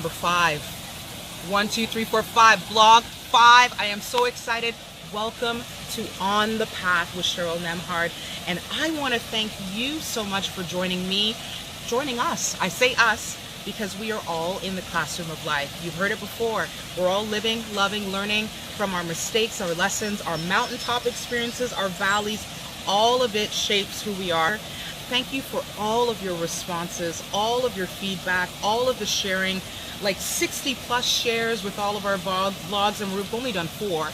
Number 5. 1, 2, 3, 4, 5. Blog 5. I am so excited. Welcome to On the Path with Cheryl Nembhard. And I want to thank you so much for joining us. I say us because we are all in the classroom of life. You've heard it before. We're all living, loving, learning from our mistakes, our lessons, our mountaintop experiences, our valleys. All of it shapes who we are. Thank you for all of your responses, all of your feedback, all of the sharing, like 60 plus shares with all of our vlogs, and we've only done 4.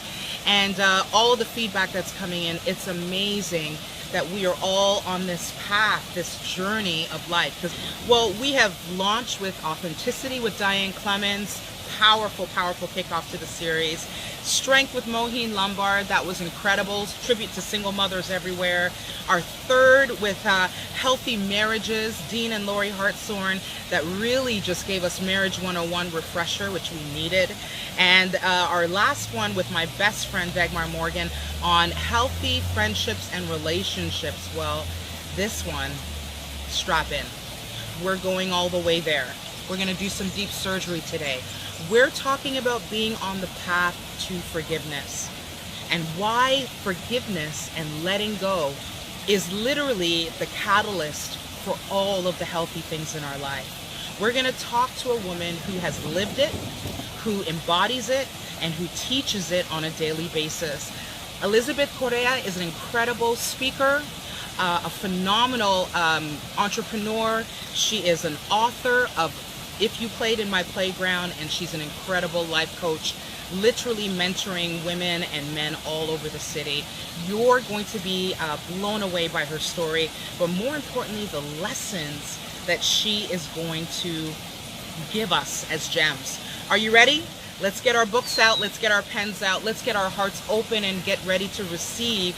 And all of the feedback that's coming in. It's amazing that we are all on this path, this journey of life. Because, well, we have launched with Authenticity with Diane Clemens. Powerful, powerful kickoff to the series. Strength with Mohin Lombard, that was incredible. Tribute to single mothers everywhere. Our 3rd with Healthy Marriages, Dean and Lori Hartshorn, that really just gave us Marriage 101 refresher, which we needed. And our last one with my best friend Dagmar Morgan on healthy friendships and relationships. Well, this one, strap in. We're going all the way there. We're going to do some deep surgery today. We're talking about being on the path to forgiveness, and why forgiveness and letting go is literally the catalyst for all of the healthy things in our life. We're going to talk to a woman who has lived it, who embodies it, and who teaches it on a daily basis. Elizabeth Correia is an incredible speaker, a phenomenal entrepreneur. She is an author of If You Played in My Playground, and she's an incredible life coach, literally mentoring women and men all over the city. You're going to be blown away by her story, but more importantly, the lessons that she is going to give us as gems. Are you ready? Let's get our books out, let's get our pens out, let's get our hearts open and get ready to receive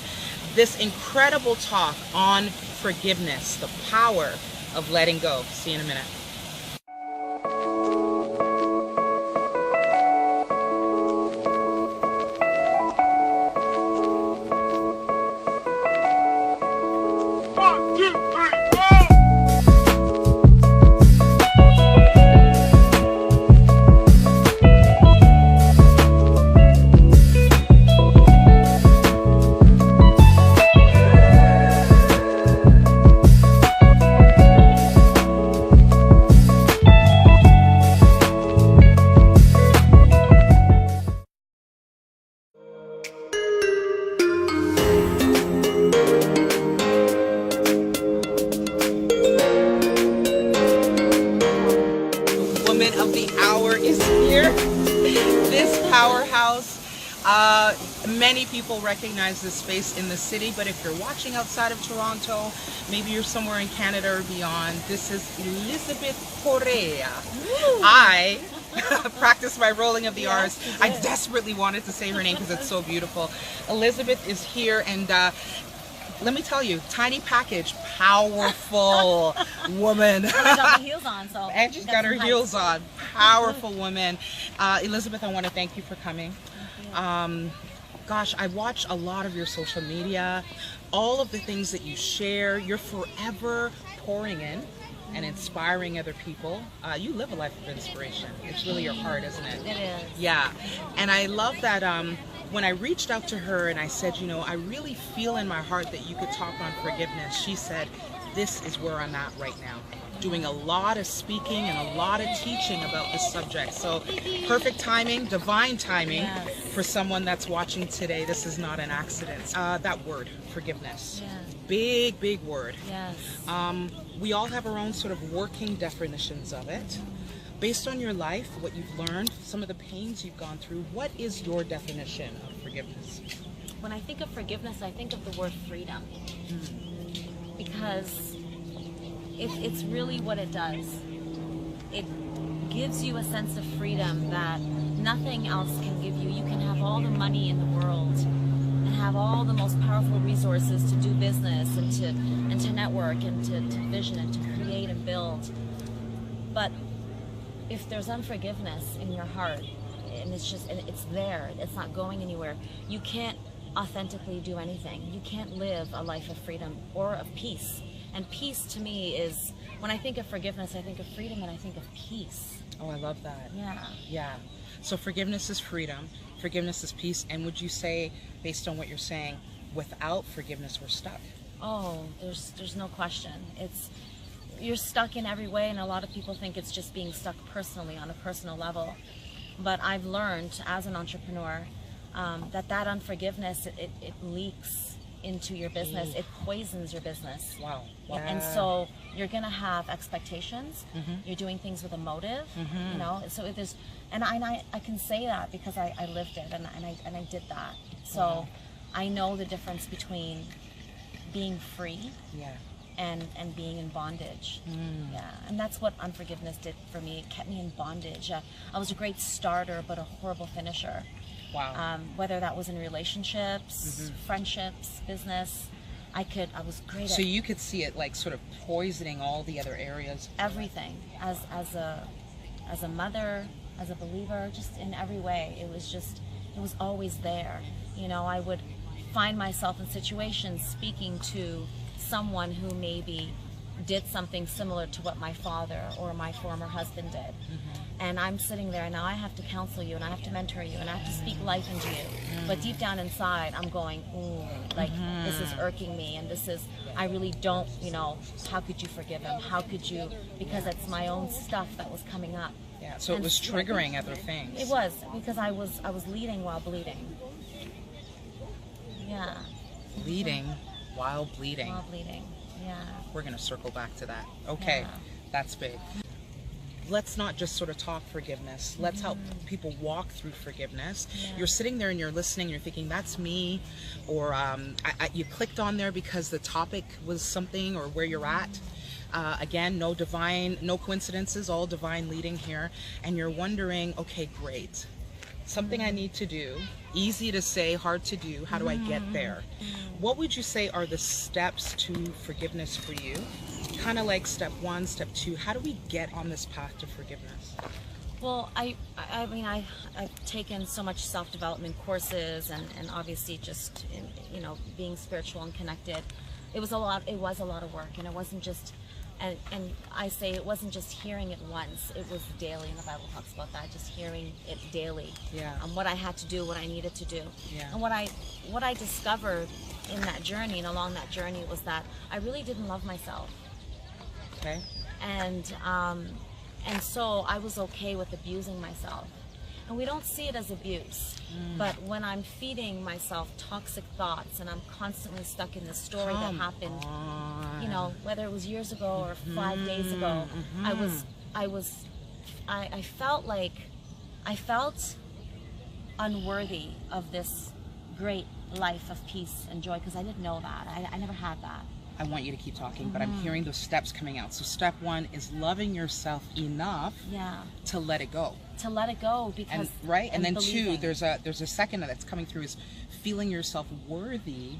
this incredible talk on forgiveness, the power of letting go. See you in a minute. Of the hour is here. This powerhouse, many people recognize this space in the city, but if you're watching outside of Toronto, maybe you're somewhere in Canada or beyond, this is Elizabeth Correia. I practice my rolling of the R's. I desperately wanted to say her name because it's so beautiful. Elizabeth is here, and let me tell you, tiny package, powerful woman. She's got her heels on, so. And she's got her heels on. Powerful woman. Elizabeth, I want to thank you for coming. Gosh, I watch a lot of your social media, all of the things that you share. You're forever pouring in and inspiring other people. You live a life of inspiration. It's really your heart, isn't it? It is. Yeah. And I love that when I reached out to her and I said, you know, I really feel in my heart that you could talk on forgiveness, she said, this is where I'm at right now. Doing a lot of speaking and a lot of teaching about this subject. So perfect timing, divine timing for someone that's watching today. This is not an accident. That word, forgiveness. Big, big word. Yes. We all have our own sort of working definitions of it. Based on your life, what you've learned, some of the pains you've gone through, what is your definition of forgiveness? When I think of forgiveness, I think of the word freedom. Because it's really what it does. It gives you a sense of freedom that nothing else can give you. You can have all the money in the world and have all the most powerful resources to do business and to network and to vision and to create and build. But if there's unforgiveness in your heart, and it's there, it's not going anywhere, you can't authentically do anything. You can't live a life of freedom or of peace. And peace to me is, when I think of forgiveness, I think of freedom and I think of peace. Oh, I love that. Yeah. Yeah. So forgiveness is freedom. Forgiveness is peace. And would you say, based on what you're saying, without forgiveness, we're stuck? Oh, there's no question. You're stuck in every way, and a lot of people think it's just being stuck personally on a personal level. But I've learned as an entrepreneur that unforgiveness, it leaks into your business. It poisons your business. Wow. And so you're gonna have expectations. You're doing things with a motive, you know. So there's, and I can say that because I lived it and I did that. So I know the difference between being free and being in bondage. Yeah, and that's what unforgiveness did for me. It kept me in bondage. I was a great starter, but a horrible finisher. Wow. Whether that was in relationships, friendships, business, I was great So at you could see it like sort of poisoning all the other areas. everything. As a mother, as a believer, just in every way. It was always there. You know, I would find myself in situations speaking to someone who maybe did something similar to what my father or my former husband did. And I'm sitting there, now I have to counsel you and I have to mentor you and I have to speak life into you. But deep down inside, I'm going, ooh, like this is irking me, and I really don't, you know, how could you forgive him? How could you? Because it's my own stuff that was coming up. Yeah, so it was triggering other things. It was, because I was leading while bleeding. Yeah. Leading while bleeding. While bleeding, yeah. We're going to circle back to that. Okay, that's big. Let's not just sort of talk forgiveness. Let's help people walk through forgiveness. You're sitting there and you're listening, you're thinking, that's me. Or you clicked on there because the topic was something, or where you're at. Again, no coincidences, all divine leading here. And you're wondering, okay, great. Something I need to do, easy to say, hard to do. How do I get there? What would you say are the steps to forgiveness for you? Kind of like step 1, step 2. How do we get on this path to forgiveness? Well, I mean, I've taken so much self-development courses, and obviously just, you know, being spiritual and connected. It was a lot of work, and it wasn't just, and I say it wasn't just hearing it once, it was daily, and the Bible talks about that, just hearing it daily. Yeah. What I had to do, what I needed to do. Yeah. And what I discovered in that journey and along that journey was that I really didn't love myself. Okay. And so I was okay with abusing myself. And we don't see it as abuse, but when I'm feeding myself toxic thoughts and I'm constantly stuck in this story that happened, you know, whether it was years ago or 5 days ago, I felt unworthy of this great life of peace and joy, because I didn't know that. I never had that. I want you to keep talking, but I'm hearing those steps coming out. So step 1 is loving yourself enough to let it go. To let it go, because and then believing. 2, there's a second that's coming through, is feeling yourself worthy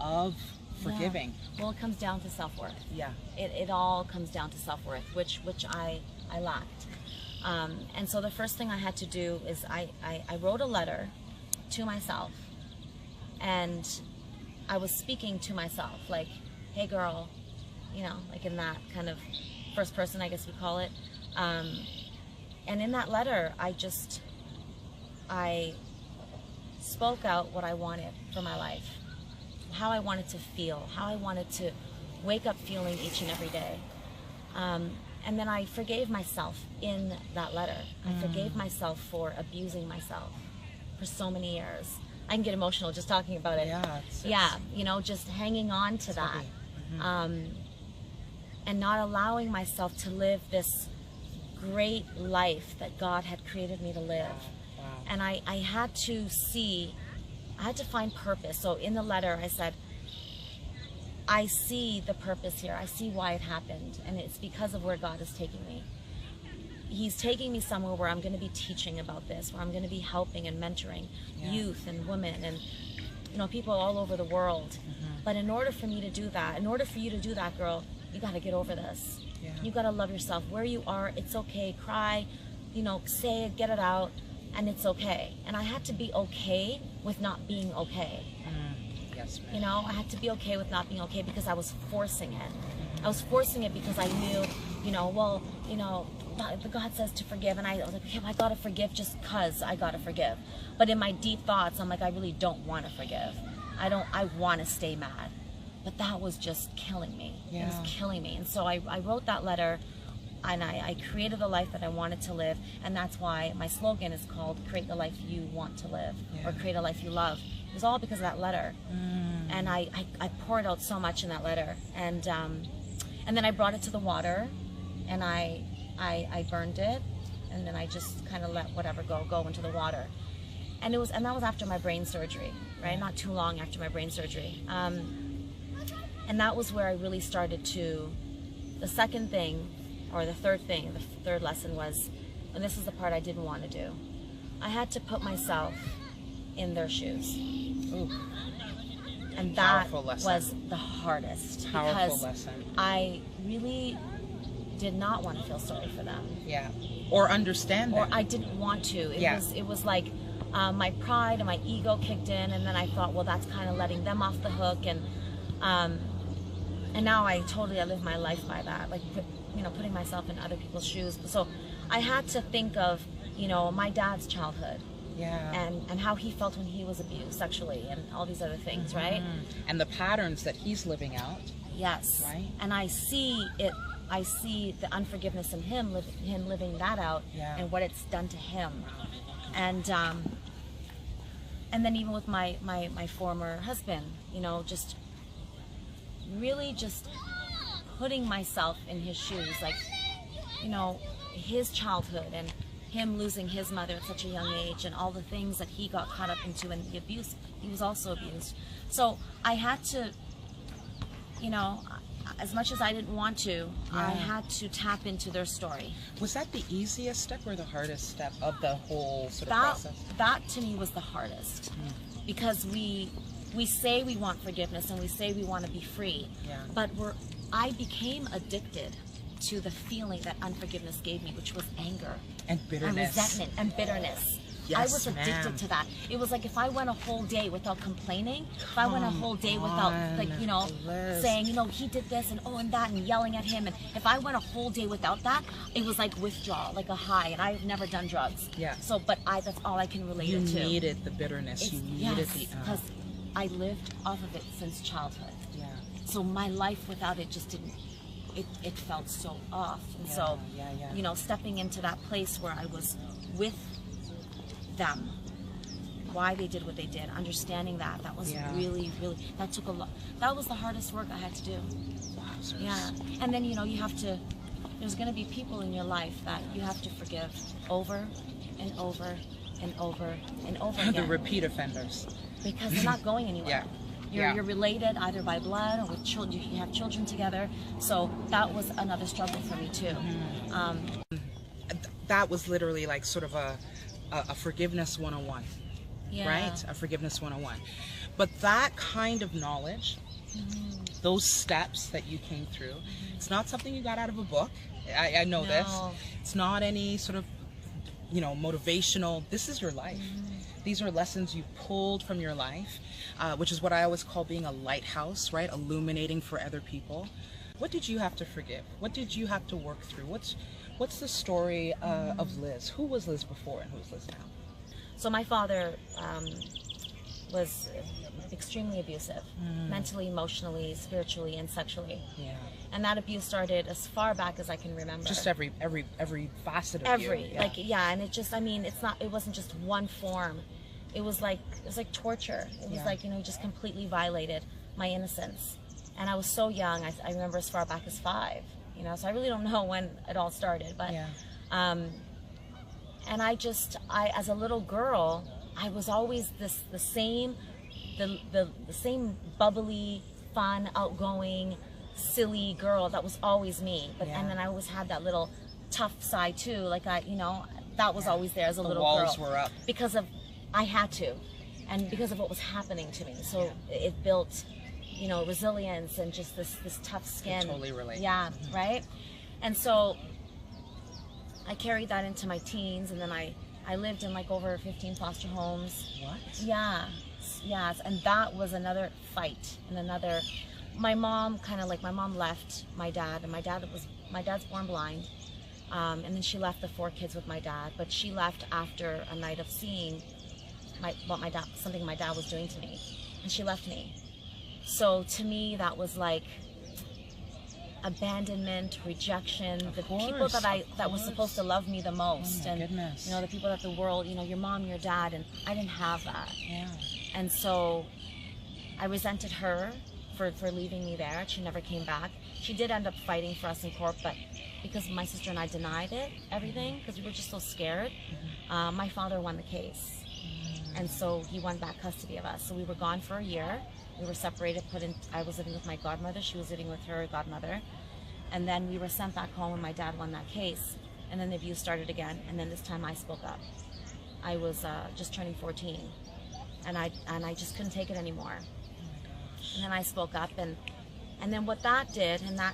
of forgiving. Well, it comes down to self-worth. Yeah. It all comes down to self-worth, which I lacked. And so the first thing I had to do is I wrote a letter to myself, and I was speaking to myself like, hey girl, you know, like in that kind of first person, I guess we call it. And in that letter, I spoke out what I wanted for my life, how I wanted to feel, how I wanted to wake up feeling each and every day. And then I forgave myself in that letter. I forgave myself for abusing myself for so many years. I can get emotional just talking about it. Yeah, you know, just hanging on to that. And not allowing myself to live this great life that God had created me to live. And I had to find purpose. So in the letter I said, I see the purpose here. I see why it happened, and it's because of where God is taking me. He's taking me somewhere where I'm going to be teaching about this, where I'm going to be helping and mentoring youth and women and, you know, people all over the world. But in order for me to do that, in order for you to do that, girl, you got to get over this. You got to love yourself where you are. It's okay. Cry, you know, say it, get it out, and it's okay. And I had to be okay with not being okay. Yes, ma'am. You know, I had to be okay with not being okay because I was forcing it. I was forcing it because I knew, you know, well, you know, the God says to forgive, and I was like, okay, well, I gotta forgive just cause I gotta forgive. But in my deep thoughts, I'm like, I really don't want to forgive. I want to stay mad. But that was just killing me. Yeah. It was killing me. And so I wrote that letter, and I created the life that I wanted to live, and that's why my slogan is called Create the Life You Want to Live, or Create a Life You Love. It was all because of that letter. And I poured out so much in that letter. And then I brought it to the water, and I burned it, and then I just kind of let whatever go into the water. And that was after my brain surgery, right? Not too long after my brain surgery. And that was where I really started to, the second thing, or the third thing, the third lesson was, and this is the part I didn't want to do, I had to put myself in their shoes. Ooh. And that was the hardest. Powerful lesson. I really did not want to feel sorry for them. Yeah. Or understand them. Or I didn't want to. It was like my pride and my ego kicked in, and then I thought, well, that's kind of letting them off the hook, and now I live my life by that, like, putting myself in other people's shoes. So I had to think of, my dad's childhood. Yeah. And how he felt when he was abused sexually, and all these other things, right? And the patterns that he's living out. Yes. Right. And I see it. I see the unforgiveness in him living that out, and what it's done to him. And then even with my former husband, just really just putting myself in his shoes, like, his childhood and him losing his mother at such a young age, and all the things that he got caught up into, and the abuse. He was also abused. So I had to, as much as I didn't want to, I had to tap into their story. Was that the easiest step or the hardest step of the whole sort of process? That to me was the hardest, because we say we want forgiveness and we say we want to be free, but I became addicted to the feeling that unforgiveness gave me, which was anger and bitterness and resentment and bitterness. Yes, I was addicted to that. It was like if I went a whole day without complaining, if I went a whole day without, like, saying, he did this and that, and yelling at him, and if I went a whole day without that, it was like withdrawal, like a high, and I've never done drugs. Yeah. So, but that's all I can relate it to. You needed the bitterness. You needed because I lived off of it since childhood. Yeah. So my life without it just didn't. It felt so off, and so stepping into that place where I was with them, why they did what they did, understanding that was really, that took a lot. That was the hardest work I had to do. Wowzers. Yeah. And then you have to, there's going to be people in your life that you have to forgive over and over and over and over again. The repeat offenders, because they're not going anywhere. You're related either by blood or with children. You have children together, so that was another struggle for me too. That was literally like sort of a forgiveness 101, right? A forgiveness 101. But that kind of knowledge, those steps that you came through, it's not something you got out of a book. I know this. It's not any sort of motivational. This is your life. These are lessons you pulled from your life, which is what I always call being a lighthouse, right? Illuminating for other people. What did you have to forgive? What did you have to work through? What's the story of Liz? Who was Liz before and who's Liz now? So my father was extremely abusive, mentally, emotionally, spiritually, and sexually. Yeah. And that abuse started as far back as I can remember. Just every facet of you. And it just, it wasn't just one form. It was like torture. It was like, just completely violated my innocence. And I was so young, I remember as far back as 5, so I really don't know when it all started, but, and I as a little girl, I was always the same bubbly, fun, outgoing, silly girl. That was always me. But and then I always had that little tough side too. Like that was always there as a little girl. The walls were up because of I had to, and because of what was happening to me. So it built, resilience and just this tough skin. I totally relate. Yeah, right. And so I carried that into my teens, and then I lived in like over 15 foster homes. What? Yeah. Yes, and that was another fight and another. My mom my mom left my dad, and my dad's born blind, And then she left the 4 kids with my dad, but she left after a night of seeing something my dad was doing to me, and she left me. So to me, that was like abandonment, rejection. The people that was supposed to love me the most, and goodness. you know, the people that the world, you know, your mom, your dad, and I didn't have that. Yeah. And so I resented her for leaving me there. She never came back. She did end up fighting for us in court, but because my sister and I denied everything, because we were just so scared, my father won the case. And so he won back custody of us. So we were gone for a year. We were separated, I was living with my godmother, she was living with her godmother. And then we were sent back home when my dad won that case. And then the abuse started again, and then this time I spoke up. I was just turning 14, and I just couldn't take it anymore. And then I spoke up, and then what that did, and I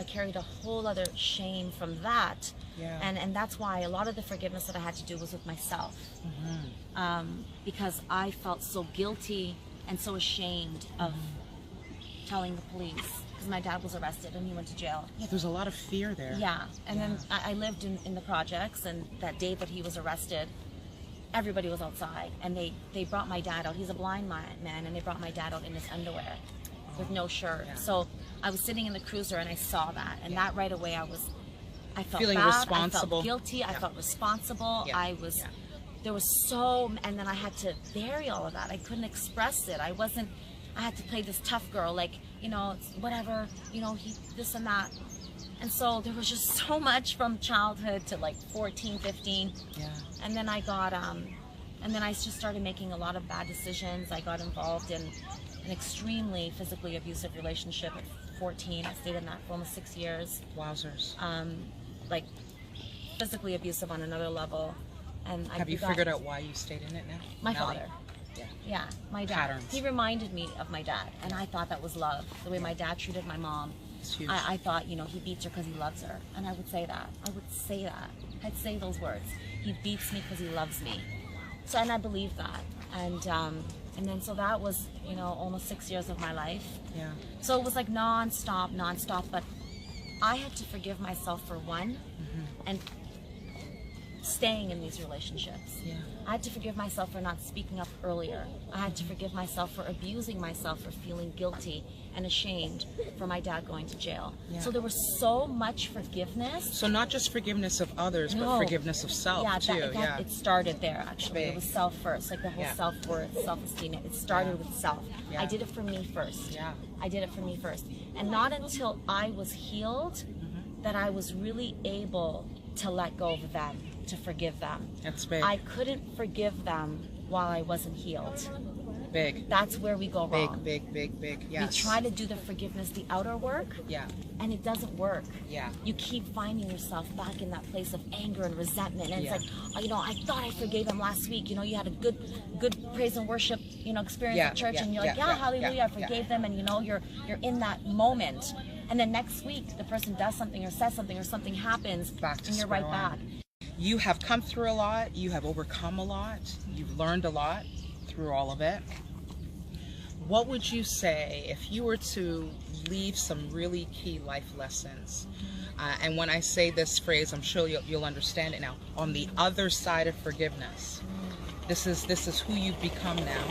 carried a whole other shame from that. Yeah. And that's why a lot of the forgiveness that I had to do was with myself. Because I felt so guilty and so ashamed of telling the police, because my dad was arrested and he went to jail. Yeah, there's a lot of fear there. Yeah, and then I lived in the projects, and that day that he was arrested, everybody was outside, and they brought my dad out. He's a blind man, and they brought my dad out in his underwear with no shirt. Yeah. So I was sitting in the cruiser, and I saw that, and that right away I felt feeling bad, responsible. I felt guilty, I felt responsible, there was so, and then I had to bury all of that. I couldn't express it. I had to play this tough girl, like, you know, whatever, you know, this and that. And so there was just so much from childhood to like 14, 15. Yeah. And then I got, and then I just started making a lot of bad decisions. I got involved in an extremely physically abusive relationship at 14. I stayed in that for almost 6 years. Wowzers. Like physically abusive on another level. And have you figured out why you stayed in it now? My father. Yeah, my dad. Patterns. He reminded me of my dad, and I thought that was love. The way my dad treated my mom. It's huge. I thought, you know, he beats her because he loves her, and I would say that. I'd say those words. He beats me because he loves me. So, and I believed that, and then so that was, you know, almost 6 years of my life. Yeah. So it was like non-stop, but I had to forgive myself for one, and staying in these relationships. Yeah. I had to forgive myself for not speaking up earlier. I had to forgive myself for abusing myself, for feeling guilty and ashamed for my dad going to jail. Yeah. So there was so much forgiveness. So not just forgiveness of others, but forgiveness of self too. It started there actually. It was self first, like the whole self-worth, self-esteem. It started with self. Yeah. I did it for me first. Yeah. I did it for me first. And not until I was healed that I was really able to let go of them, to forgive them. That's big. I couldn't forgive them while I wasn't healed. Big. That's where we go wrong. Big, yes. We try to do the forgiveness, the outer work, and it doesn't work. Yeah. You keep finding yourself back in that place of anger and resentment, and it's like, oh, you know, I thought I forgave him last week. You know, you had a good praise and worship, you know, experience at church, and you're like, hallelujah, I forgave them, and you know, you're in that moment, and then next week the person does something or says something or something happens, and you're right back. You have come through a lot. You have overcome a lot. You've learned a lot through all of it. What would you say if you were to leave some really key life lessons? And when I say this phrase, I'm sure you'll understand it now. On the other side of forgiveness, this is who you've become now,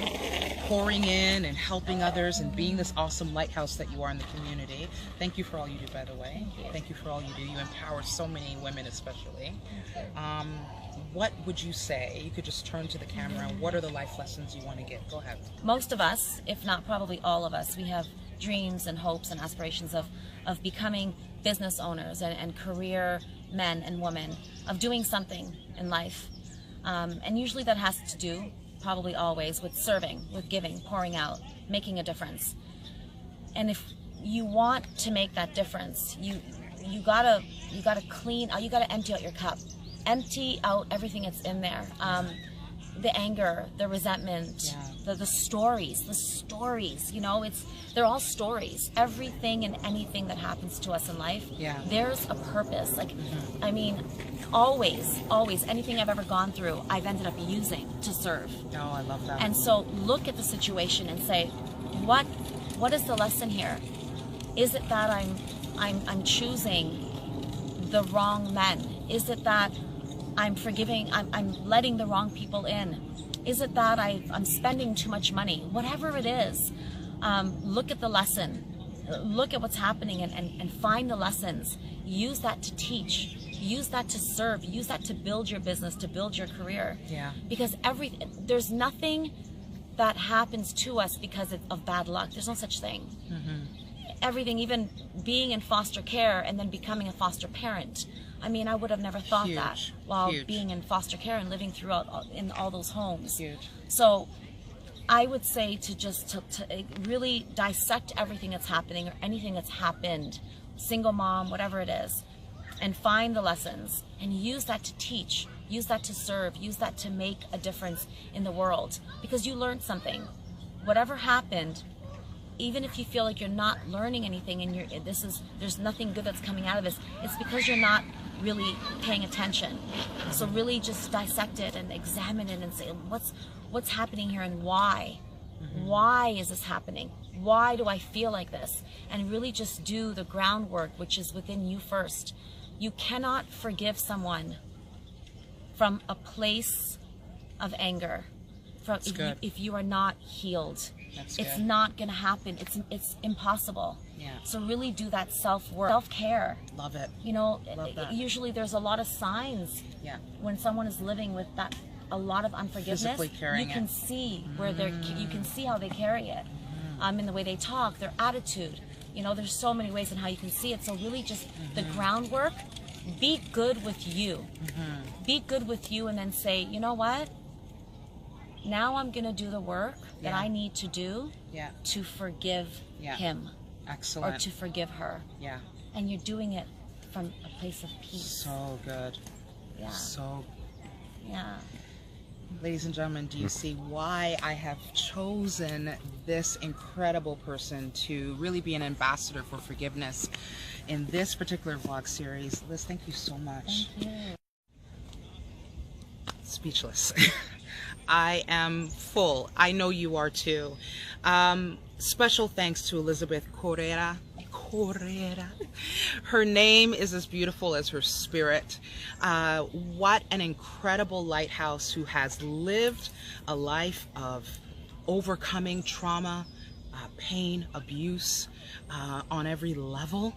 pouring in and helping others and being this awesome lighthouse that you are in the community. Thank you for all you do, by the way. Thank you for all you do. You empower so many women, especially. What would you say? You could just turn to the camera. What are the life lessons you want to give? Go ahead. Most of us, if not probably all of us, we have dreams and hopes and aspirations of becoming business owners and career men and women, of doing something in life. And usually that has to do, probably always, with serving, with giving, pouring out, making a difference. And if you want to make that difference, you gotta clean out, you gotta empty out your cup. Empty out everything that's in there. The anger, the resentment, the stories, you know, they're all stories. Everything and anything that happens to us in life, there's a purpose. Like, I mean, always, anything I've ever gone through, I've ended up using to serve. Oh, I love that. And so look at the situation and say, what is the lesson here? Is it that I'm choosing the wrong men Is it that I'm forgiving, I'm letting the wrong people in? Is it that I'm spending too much money? Whatever it is, look at the lesson. Look at what's happening and find the lessons. Use that to teach. Use that to serve. Use that to build your business, to build your career. Yeah. Because there's nothing that happens to us because of bad luck. There's no such thing. Everything, even being in foster care and then becoming a foster parent. I mean, I would have never thought that while being in foster care and living throughout in all those homes. So I would say to really dissect everything that's happening or anything that's happened, single mom, whatever it is, and find the lessons and use that to teach, use that to serve, use that to make a difference in the world, because you learned something. Whatever happened, even if you feel like you're not learning anything and there's nothing good that's coming out of this, it's because you're not really paying attention. So really just dissect it and examine it and say, what's happening here and why? Why is this happening? Why do I feel like this? And really just do the groundwork, which is within you first. You cannot forgive someone from a place of anger, if you are not healed. It's not gonna happen. It's impossible. So really do that self-work, self-care. Love it. You know, usually there's a lot of signs when someone is living with a lot of unforgiveness. You can see where you can see how they carry it, in the way they talk, their attitude. You know, there's so many ways in how you can see it. So really just the groundwork, be good with you. Be good with you, and then say, you know what? Now I'm going to do the work that I need to do to forgive him. Excellent. Or to forgive her. And you're doing it from a place of peace. So good. So. Ladies and gentlemen, do you see why I have chosen this incredible person to really be an ambassador for forgiveness in this particular vlog series? Liz, thank you so much. Thank you. Speechless. I am full. I know you are too. Special thanks to Elizabeth Correia. Her name is as beautiful as her spirit. What an incredible lighthouse who has lived a life of overcoming trauma, pain, abuse on every level.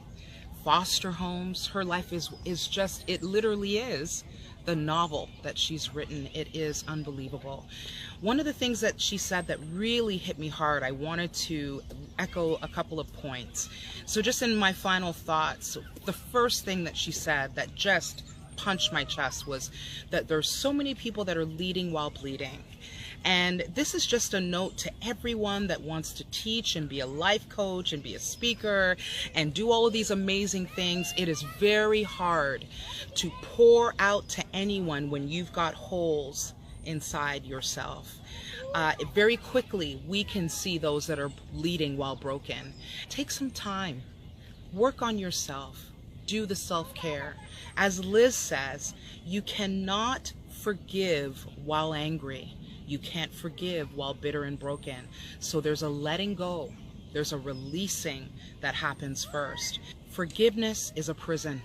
Foster homes. Her life is just, it literally is the novel that she's written. It is unbelievable. One of the things that she said that really hit me hard, I wanted to echo a couple of points. So just in my final thoughts, the first thing that she said that just punched my chest was that there's so many people that are leading while bleeding. And this is just a note to everyone that wants to teach and be a life coach and be a speaker and do all of these amazing things. It is very hard to pour out to anyone when you've got holes inside yourself. Very quickly, we can see those that are bleeding while broken. Take some time. Work on yourself. Do the self-care. As Liz says, you cannot forgive while angry. You can't forgive while bitter and broken. So there's a letting go. There's a releasing that happens first. Forgiveness is a prison.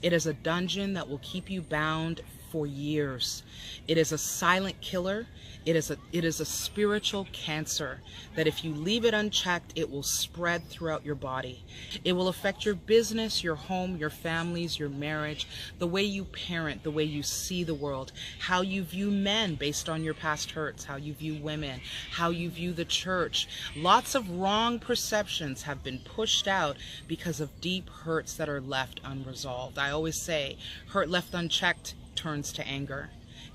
It is a dungeon that will keep you bound for years. It is a silent killer. It is a spiritual cancer that if you leave it unchecked, it will spread throughout your body. It will affect your business, your home, your families, your marriage, the way you parent, the way you see the world, how you view men based on your past hurts, how you view women, how you view the church. Lots of wrong perceptions have been pushed out because of deep hurts that are left unresolved. I always say, hurt left unchecked turns to anger.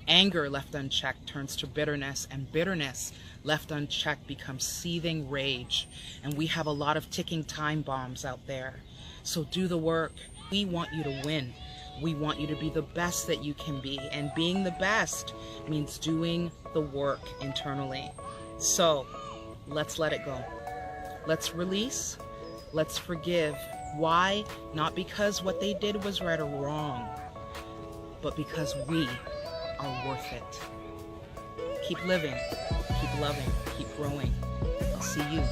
Anger left unchecked turns to bitterness, and bitterness left unchecked becomes seething rage. And we have a lot of ticking time bombs out there. So do the work. We want you to win. We want you to be the best that you can be. And being the best means doing the work internally. So let's let it go. Let's release. Let's forgive. Why? Not because what they did was right or wrong, but because we are worth it. Keep living, keep loving, keep growing. I'll see you